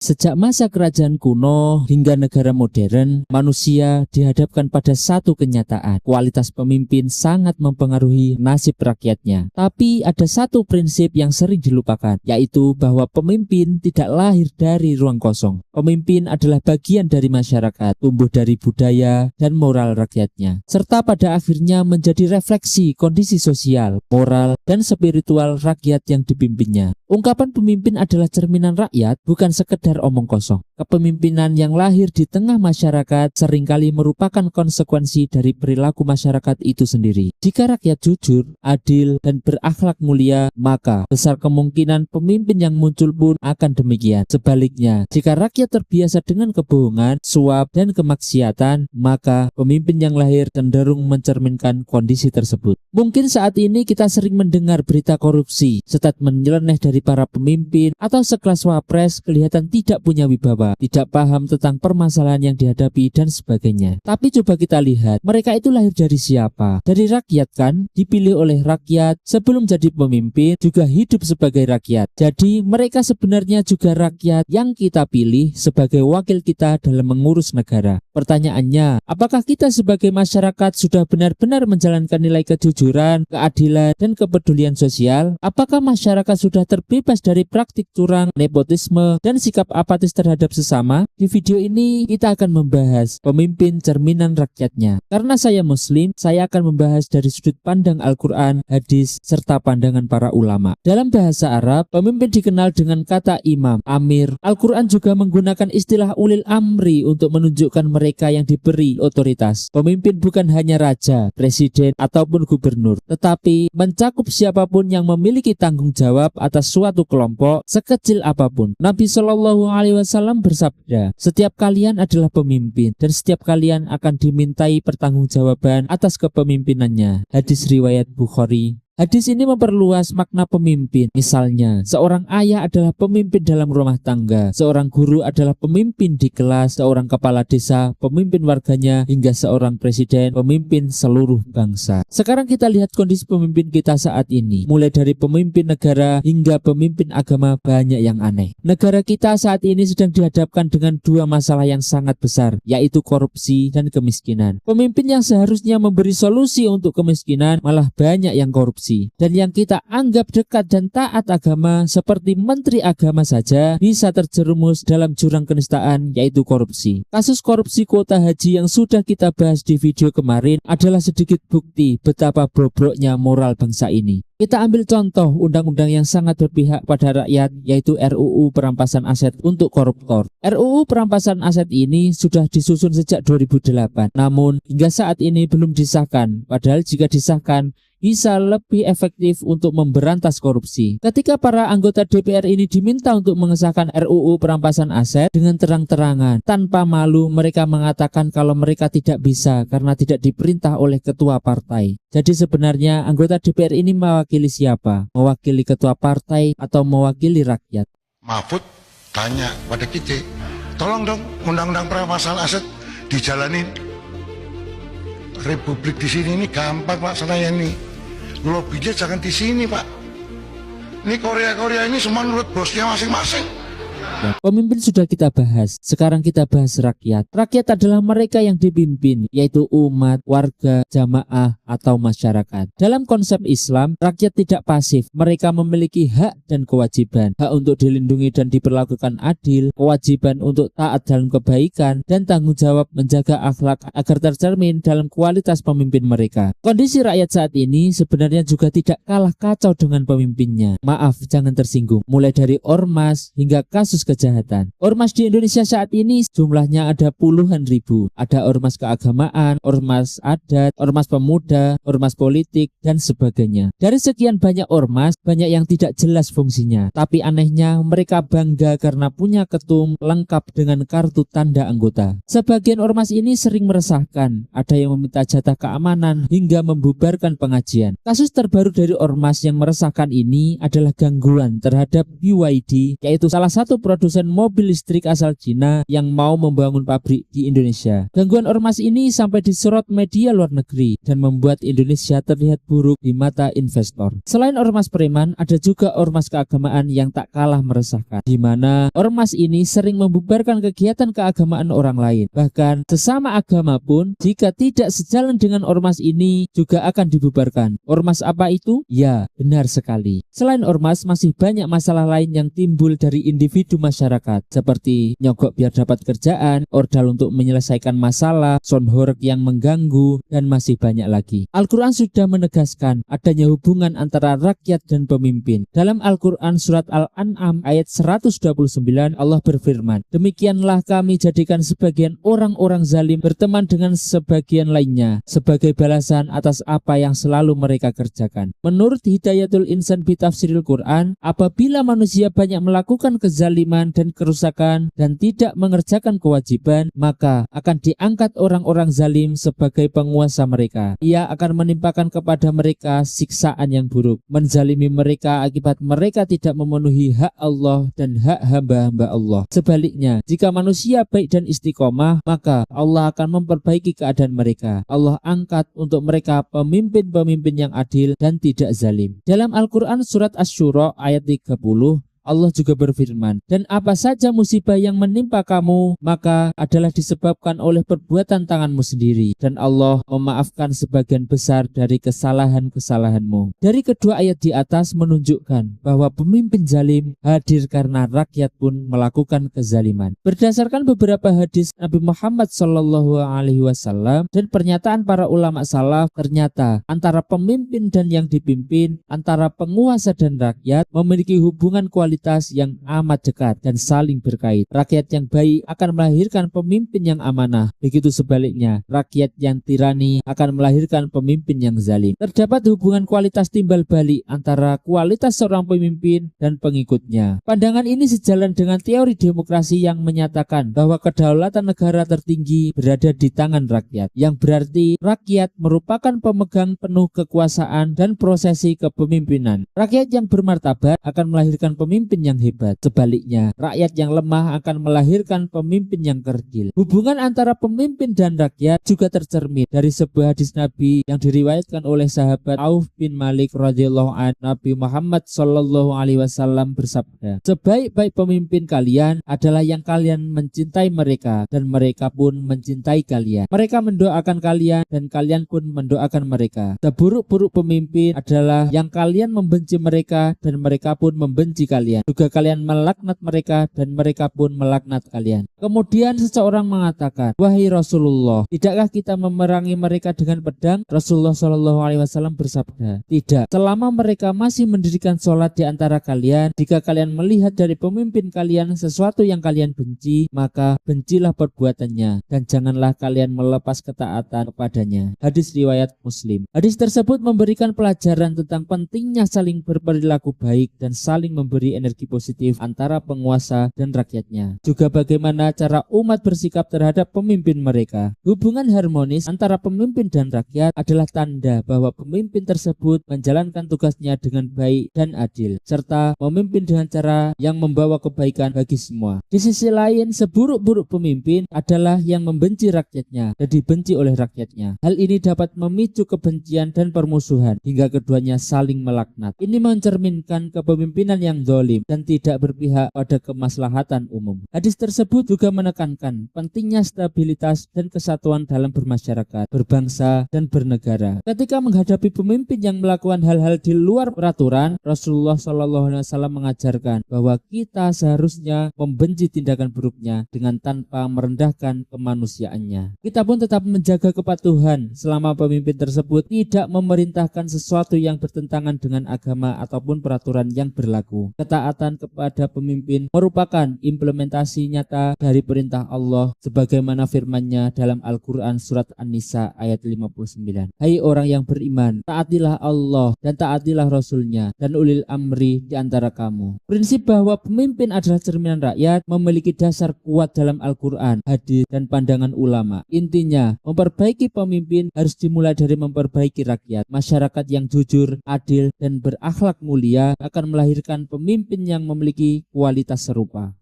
Sejak masa kerajaan kuno hingga negara modern, manusia dihadapkan pada satu kenyataan. Kualitas pemimpin sangat mempengaruhi nasib rakyatnya. Tapi ada satu prinsip yang sering dilupakan, yaitu bahwa pemimpin tidak lahir dari ruang kosong. Pemimpin adalah bagian dari masyarakat, tumbuh dari budaya dan moral rakyatnya, serta pada akhirnya menjadi refleksi kondisi sosial, moral, dan spiritual rakyat yang dipimpinnya. Ungkapan pemimpin adalah cerminan rakyat, bukan sekedar omong kosong. Kepemimpinan yang lahir di tengah masyarakat seringkali merupakan konsekuensi dari perilaku masyarakat itu sendiri. Jika rakyat jujur, adil, dan berakhlak mulia, maka besar kemungkinan pemimpin yang muncul pun akan demikian. Sebaliknya, jika rakyat terbiasa dengan kebohongan, suap, dan kemaksiatan, maka pemimpin yang lahir cenderung mencerminkan kondisi tersebut. Mungkin saat ini kita sering mendengar berita korupsi, statement nyeleneh dari para pemimpin, atau sekelas wapres kelihatan tidak punya wibawa, tidak paham tentang permasalahan yang dihadapi, dan sebagainya. Tapi coba kita lihat, mereka itu lahir dari siapa? Dari rakyat kan? Dipilih oleh rakyat, sebelum jadi pemimpin juga hidup sebagai rakyat. Jadi mereka sebenarnya juga rakyat yang kita pilih sebagai wakil kita dalam mengurus negara. Pertanyaannya, apakah kita sebagai masyarakat sudah benar-benar menjalankan nilai kejujuran, keadilan, dan kepedulian sosial? Apakah masyarakat sudah terbebas dari praktik curang, nepotisme, dan sikap apatis terhadap sesama? Di video ini kita akan membahas pemimpin cerminan rakyatnya. Karena saya Muslim, saya akan membahas dari sudut pandang Al-Quran, hadis, serta pandangan para ulama. Dalam bahasa Arab, pemimpin dikenal dengan kata imam, amir. Al-Quran juga menggunakan istilah ulil amri untuk menunjukkan mereka yang diberi otoritas. Pemimpin bukan hanya raja, presiden, ataupun gubernur, tetapi mencakup siapapun yang memiliki tanggung jawab atas suatu kelompok, sekecil apapun. Nabi Shallallahu Alaihi Wasallam bersabda, setiap kalian adalah pemimpin dan setiap kalian akan dimintai pertanggungjawaban atas kepemimpinannya. Hadis riwayat Bukhari. Hadis ini memperluas makna pemimpin. Misalnya, seorang ayah adalah pemimpin dalam rumah tangga, seorang guru adalah pemimpin di kelas, seorang kepala desa, pemimpin warganya, hingga seorang presiden, pemimpin seluruh bangsa. Sekarang kita lihat kondisi pemimpin kita saat ini. Mulai dari pemimpin negara hingga pemimpin agama, banyak yang aneh. Negara kita saat ini sedang dihadapkan dengan dua masalah yang sangat besar, yaitu korupsi dan kemiskinan. Pemimpin yang seharusnya memberi solusi untuk kemiskinan, malah banyak yang korupsi. Dan yang kita anggap dekat dan taat agama seperti menteri agama saja bisa terjerumus dalam jurang kenistaan, yaitu korupsi. Kasus korupsi kuota haji yang sudah kita bahas di video kemarin adalah sedikit bukti betapa bobroknya moral bangsa ini. Kita ambil contoh undang-undang yang sangat berpihak pada rakyat, yaitu RUU Perampasan Aset untuk koruptor. RUU Perampasan Aset ini sudah disusun sejak 2008, namun hingga saat ini belum disahkan, padahal jika disahkan bisa lebih efektif untuk memberantas korupsi. Ketika para anggota DPR ini diminta untuk mengesahkan RUU Perampasan Aset dengan terang-terangan, tanpa malu mereka mengatakan kalau mereka tidak bisa karena tidak diperintah oleh ketua partai. Jadi sebenarnya anggota DPR ini mewakili siapa? Mewakili ketua partai atau mewakili rakyat? Mahfud tanya pada kita, tolong dong undang-undang perampasan aset dijalanin. Republik di sini ini gampang Pak Senayan nih. Lobbynya jangan di sini Pak. Ini Korea ini semua menurut bosnya masing-masing. Pemimpin sudah kita bahas, sekarang kita bahas rakyat. Rakyat adalah mereka yang dipimpin, yaitu umat, warga, jamaah, atau masyarakat. Dalam konsep Islam, rakyat tidak pasif. Mereka memiliki hak dan kewajiban. Hak untuk dilindungi dan diperlakukan adil, kewajiban untuk taat dalam kebaikan, dan tanggung jawab menjaga akhlak agar tercermin dalam kualitas pemimpin mereka. Kondisi rakyat saat ini sebenarnya juga tidak kalah kacau dengan pemimpinnya. Maaf, jangan tersinggung. Mulai dari ormas hingga kasus kejahatan. Ormas di Indonesia saat ini jumlahnya ada puluhan ribu. Ada ormas keagamaan, ormas adat, ormas pemuda, ormas politik, dan sebagainya. Dari sekian banyak ormas, banyak yang tidak jelas fungsinya. Tapi anehnya mereka bangga karena punya ketum lengkap dengan kartu tanda anggota. Sebagian ormas ini sering meresahkan. Ada yang meminta jatah keamanan hingga membubarkan pengajian. Kasus terbaru dari ormas yang meresahkan ini adalah gangguan terhadap BYD, yaitu salah satu produk produsen mobil listrik asal Cina yang mau membangun pabrik di Indonesia. Gangguan ormas ini sampai disorot media luar negeri dan membuat Indonesia terlihat buruk di mata investor. Selain ormas preman, ada juga ormas keagamaan yang tak kalah meresahkan, di mana ormas ini sering membubarkan kegiatan keagamaan orang lain. Bahkan sesama agama pun jika tidak sejalan dengan ormas ini juga akan dibubarkan. Ormas apa itu? Ya, benar sekali. Selain ormas, masih banyak masalah lain yang timbul dari individu masyarakat, seperti nyogok biar dapat kerjaan, ordal untuk menyelesaikan masalah, soundhoreg yang mengganggu, dan masih banyak lagi. Al-Quran sudah menegaskan adanya hubungan antara rakyat dan pemimpin. Dalam Al-Quran surat Al-An'am ayat 129, Allah berfirman, "Demikianlah kami jadikan sebagian orang-orang zalim berteman dengan sebagian lainnya sebagai balasan atas apa yang selalu mereka kerjakan." Menurut Hidayatul Insan bi Tafsiril Quran, apabila manusia banyak melakukan kezaliman dan kerusakan dan tidak mengerjakan kewajiban, maka akan diangkat orang-orang zalim sebagai penguasa mereka. Ia akan menimpakan kepada mereka siksaan yang buruk, menzalimi mereka akibat mereka tidak memenuhi hak Allah dan hak hamba-hamba Allah. Sebaliknya, jika manusia baik dan istiqomah, maka Allah akan memperbaiki keadaan mereka. Allah angkat untuk mereka pemimpin-pemimpin yang adil dan tidak zalim. Dalam Al-Quran surat Asy-Syura ayat 30, Allah juga berfirman, "Dan apa saja musibah yang menimpa kamu, maka adalah disebabkan oleh perbuatan tanganmu sendiri. Dan Allah memaafkan sebagian besar dari kesalahan-kesalahanmu." Dari kedua ayat di atas menunjukkan bahwa pemimpin zalim hadir karena rakyat pun melakukan kezaliman. Berdasarkan beberapa hadis Nabi Muhammad SAW dan pernyataan para ulama salaf, ternyata antara pemimpin dan yang dipimpin, antara penguasa dan rakyat memiliki hubungan kualitas yang amat dekat dan saling berkait. Rakyat yang baik akan melahirkan pemimpin yang amanah. Begitu sebaliknya, rakyat yang tirani akan melahirkan pemimpin yang zalim. Terdapat hubungan kualitas timbal balik antara kualitas seorang pemimpin dan pengikutnya. Pandangan ini sejalan dengan teori demokrasi yang menyatakan bahwa kedaulatan negara tertinggi berada di tangan rakyat, yang berarti rakyat merupakan pemegang penuh kekuasaan dan prosesi kepemimpinan. Rakyat yang bermartabat akan melahirkan pemimpin yang hebat. Sebaliknya, rakyat yang lemah akan melahirkan pemimpin yang kerdil. Hubungan antara pemimpin dan rakyat juga tercermin dari sebuah hadis Nabi yang diriwayatkan oleh sahabat Auf bin Malik radhiyallahu anhu. Nabi Muhammad SAW bersabda, "Sebaik-baik pemimpin kalian adalah yang kalian mencintai mereka dan mereka pun mencintai kalian. Mereka mendoakan kalian dan kalian pun mendoakan mereka. Seburuk-buruk pemimpin adalah yang kalian membenci mereka dan mereka pun membenci kalian. Juga kalian melaknat mereka dan mereka pun melaknat kalian." Kemudian seseorang mengatakan, "Wahai Rasulullah, tidakkah kita memerangi mereka dengan pedang?" Rasulullah SAW bersabda, "Tidak, selama mereka masih mendirikan sholat di antara kalian. Jika kalian melihat dari pemimpin kalian sesuatu yang kalian benci, maka bencilah perbuatannya dan janganlah kalian melepas ketaatan kepadanya." Hadis riwayat Muslim. Hadis tersebut memberikan pelajaran tentang pentingnya saling berperilaku baik dan saling memberi energi positif antara penguasa dan rakyatnya. Juga bagaimana cara umat bersikap terhadap pemimpin mereka. Hubungan harmonis antara pemimpin dan rakyat adalah tanda bahwa pemimpin tersebut menjalankan tugasnya dengan baik dan adil, serta memimpin dengan cara yang membawa kebaikan bagi semua. Di sisi lain, seburuk-buruk pemimpin adalah yang membenci rakyatnya dan dibenci oleh rakyatnya. Hal ini dapat memicu kebencian dan permusuhan hingga keduanya saling melaknat. Ini mencerminkan kepemimpinan yang zalim dan tidak berpihak pada kemaslahatan umum. Hadis tersebut juga menekankan pentingnya stabilitas dan kesatuan dalam bermasyarakat, berbangsa, dan bernegara. Ketika menghadapi pemimpin yang melakukan hal-hal di luar peraturan, Rasulullah SAW mengajarkan bahwa kita seharusnya membenci tindakan buruknya dengan tanpa merendahkan kemanusiaannya. Kita pun tetap menjaga kepatuhan selama pemimpin tersebut tidak memerintahkan sesuatu yang bertentangan dengan agama ataupun peraturan yang berlaku. Ketaatan kepada pemimpin merupakan implementasi nyata dari perintah Allah sebagaimana firman-Nya dalam Al-Quran surat An-Nisa ayat 59. "Hai orang yang beriman, taatilah Allah dan taatilah Rasul-Nya dan ulil amri di antara kamu." Prinsip bahwa pemimpin adalah cerminan rakyat memiliki dasar kuat dalam Al-Quran, hadis, dan pandangan ulama. Intinya, memperbaiki pemimpin harus dimulai dari memperbaiki rakyat. Masyarakat yang jujur, adil, dan berakhlak mulia akan melahirkan pemimpin yang memiliki kualitas serupa.